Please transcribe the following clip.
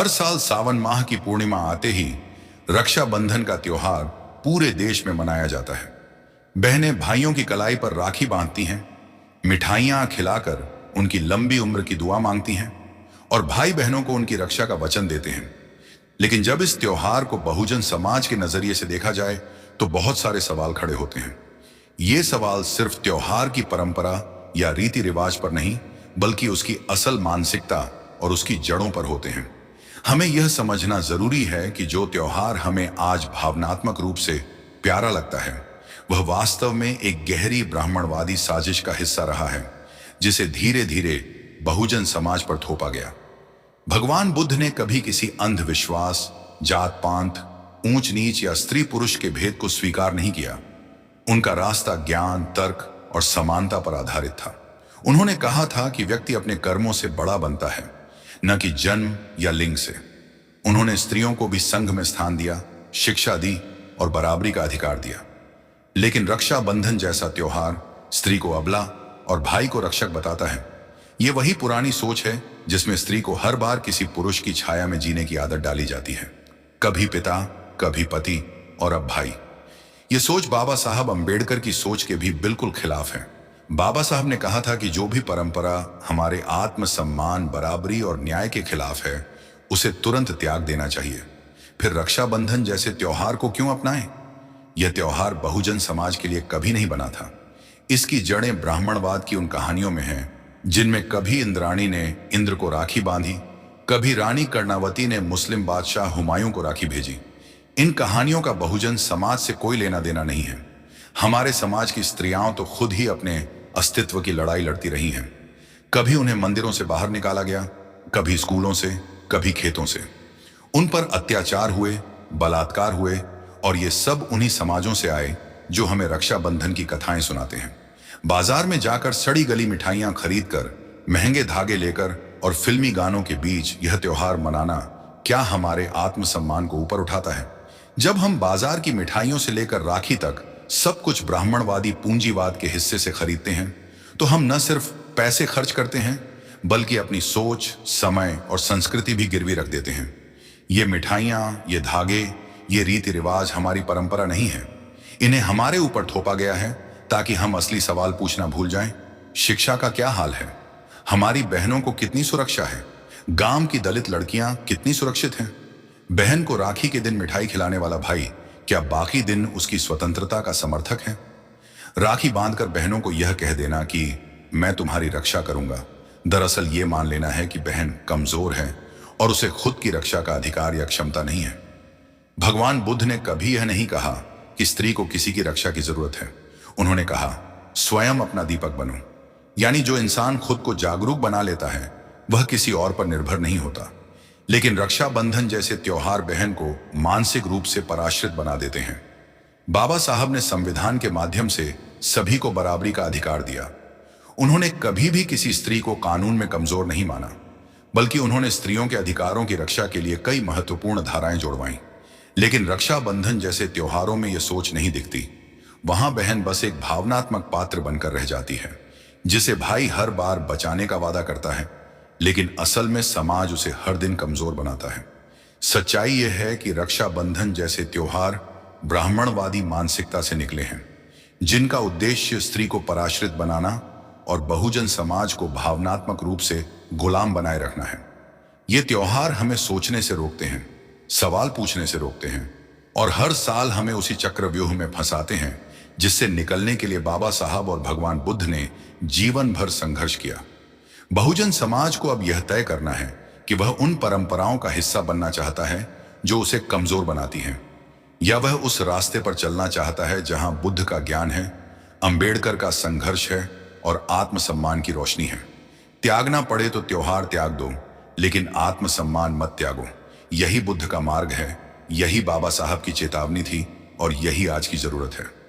हर साल सावन माह की पूर्णिमा आते ही रक्षाबंधन का त्योहार पूरे देश में मनाया जाता है। बहनें भाइयों की कलाई पर राखी बांधती हैं, मिठाइयां खिलाकर उनकी लंबी उम्र की दुआ मांगती हैं और भाई बहनों को उनकी रक्षा का वचन देते हैं। लेकिन जब इस त्योहार को बहुजन समाज के नजरिए से देखा जाए तो बहुत सारे सवाल खड़े होते हैं। ये सवाल सिर्फ त्योहार की परंपरा या रीति रिवाज पर नहीं, बल्कि उसकी असल मानसिकता और उसकी जड़ों पर होते हैं। हमें यह समझना जरूरी है कि जो त्योहार हमें आज भावनात्मक रूप से प्यारा लगता है, वह वास्तव में एक गहरी ब्राह्मणवादी साजिश का हिस्सा रहा है, जिसे धीरे धीरे बहुजन समाज पर थोपा गया। भगवान बुद्ध ने कभी किसी अंधविश्वास, जात पात, ऊंच नीच या स्त्री पुरुष के भेद को स्वीकार नहीं किया। उनका रास्ता ज्ञान, तर्क और समानता पर आधारित था। उन्होंने कहा था कि व्यक्ति अपने कर्मों से बड़ा बनता है, न कि जन्म या लिंग से। उन्होंने स्त्रियों को भी संघ में स्थान दिया, शिक्षा दी और बराबरी का अधिकार दिया। लेकिन रक्षाबंधन जैसा त्योहार स्त्री को अबला और भाई को रक्षक बताता है। ये वही पुरानी सोच है जिसमें स्त्री को हर बार किसी पुरुष की छाया में जीने की आदत डाली जाती है, कभी पिता, कभी पति और अब भाई। ये सोच बाबा साहब अंबेडकर की सोच के भी बिल्कुल खिलाफ है। बाबा साहब ने कहा था कि जो भी परंपरा हमारे आत्मसम्मान, बराबरी और न्याय के खिलाफ है, उसे तुरंत त्याग देना चाहिए। फिर रक्षाबंधन जैसे त्योहार को क्यों अपनाएं? यह त्योहार बहुजन समाज के लिए कभी नहीं बना था। इसकी जड़ें ब्राह्मणवाद की उन कहानियों में हैं, जिनमें कभी इंद्राणी ने इंद्र को राखी बांधी, कभी रानी कर्णावती ने मुस्लिम बादशाह हुमायूं को राखी भेजी। इन कहानियों का बहुजन समाज से कोई लेना देना नहीं है। हमारे समाज की स्त्रियां तो खुद ही अपने अस्तित्व की लड़ाई लड़ती रही हैं। कभी उन्हें मंदिरों से बाहर निकाला गया, कभी स्कूलों से, कभी खेतों से। उन पर अत्याचार हुए, बलात्कार हुए, और ये सब उन्हीं समाजों से आए जो हमें रक्षाबंधन की कथाएं सुनाते हैं। बाजार में जाकर सड़ी गली मिठाइयां खरीदकर, महंगे धागे लेकर और फिल्मी गानों के बीच यह त्योहार मनाना क्या हमारे आत्मसम्मान को ऊपर उठाता है? जब हम बाजार की मिठाइयों से लेकर राखी तक सब कुछ ब्राह्मणवादी पूंजीवाद के हिस्से से खरीदते हैं, तो हम न सिर्फ पैसे खर्च करते हैं, बल्कि अपनी सोच, समय और संस्कृति भी गिरवी रख देते हैं। ये मिठाइयां, ये धागे, ये रीति रिवाज हमारी परंपरा नहीं है। इन्हें हमारे ऊपर थोपा गया है ताकि हम असली सवाल पूछना भूल जाएं। शिक्षा का क्या हाल है? हमारी बहनों को कितनी सुरक्षा है? गांव की दलित लड़कियां कितनी सुरक्षित हैं? बहन को राखी के दिन मिठाई खिलाने वाला भाई क्या बाकी दिन उसकी स्वतंत्रता का समर्थक है? राखी बांधकर बहनों को यह कह देना कि मैं तुम्हारी रक्षा करूंगा, दरअसल ये मान लेना है कि बहन कमजोर है और उसे खुद की रक्षा का अधिकार या क्षमता नहीं है। भगवान बुद्ध ने कभी यह नहीं कहा कि स्त्री को किसी की रक्षा की जरूरत है। उन्होंने कहा, स्वयं अपना दीपक बनो। यानी जो इंसान खुद को जागरूक बना लेता है, वह किसी और पर निर्भर नहीं होता। लेकिन रक्षाबंधन जैसे त्योहार बहन को मानसिक रूप से पराश्रित बना देते हैं। बाबा साहब ने संविधान के माध्यम से सभी को बराबरी का अधिकार दिया। उन्होंने कभी भी किसी स्त्री को कानून में कमजोर नहीं माना, बल्कि उन्होंने स्त्रियों के अधिकारों की रक्षा के लिए कई महत्वपूर्ण धाराएं जोड़वाईं। लेकिन रक्षाबंधन जैसे त्योहारों में यह सोच नहीं दिखती। वहां बहन बस एक भावनात्मक पात्र बनकर रह जाती है, जिसे भाई हर बार बचाने का वादा करता है, लेकिन असल में समाज उसे हर दिन कमजोर बनाता है। सच्चाई यह है कि रक्षाबंधन जैसे त्योहार ब्राह्मणवादी मानसिकता से निकले हैं, जिनका उद्देश्य स्त्री को पराश्रित बनाना और बहुजन समाज को भावनात्मक रूप से गुलाम बनाए रखना है। ये त्योहार हमें सोचने से रोकते हैं, सवाल पूछने से रोकते हैं, और हर साल हमें उसी चक्रव्यूह में फंसाते हैं जिससे निकलने के लिए बाबा साहब और भगवान बुद्ध ने जीवन भर संघर्ष किया। बहुजन समाज को अब यह तय करना है कि वह उन परंपराओं का हिस्सा बनना चाहता है जो उसे कमजोर बनाती हैं, या वह उस रास्ते पर चलना चाहता है जहां बुद्ध का ज्ञान है, अंबेडकर का संघर्ष है और आत्मसम्मान की रोशनी है। त्यागना पड़े तो त्योहार त्याग दो, लेकिन आत्मसम्मान मत त्यागो। यही बुद्ध का मार्ग है, यही बाबा साहब की चेतावनी थी और यही आज की जरूरत है।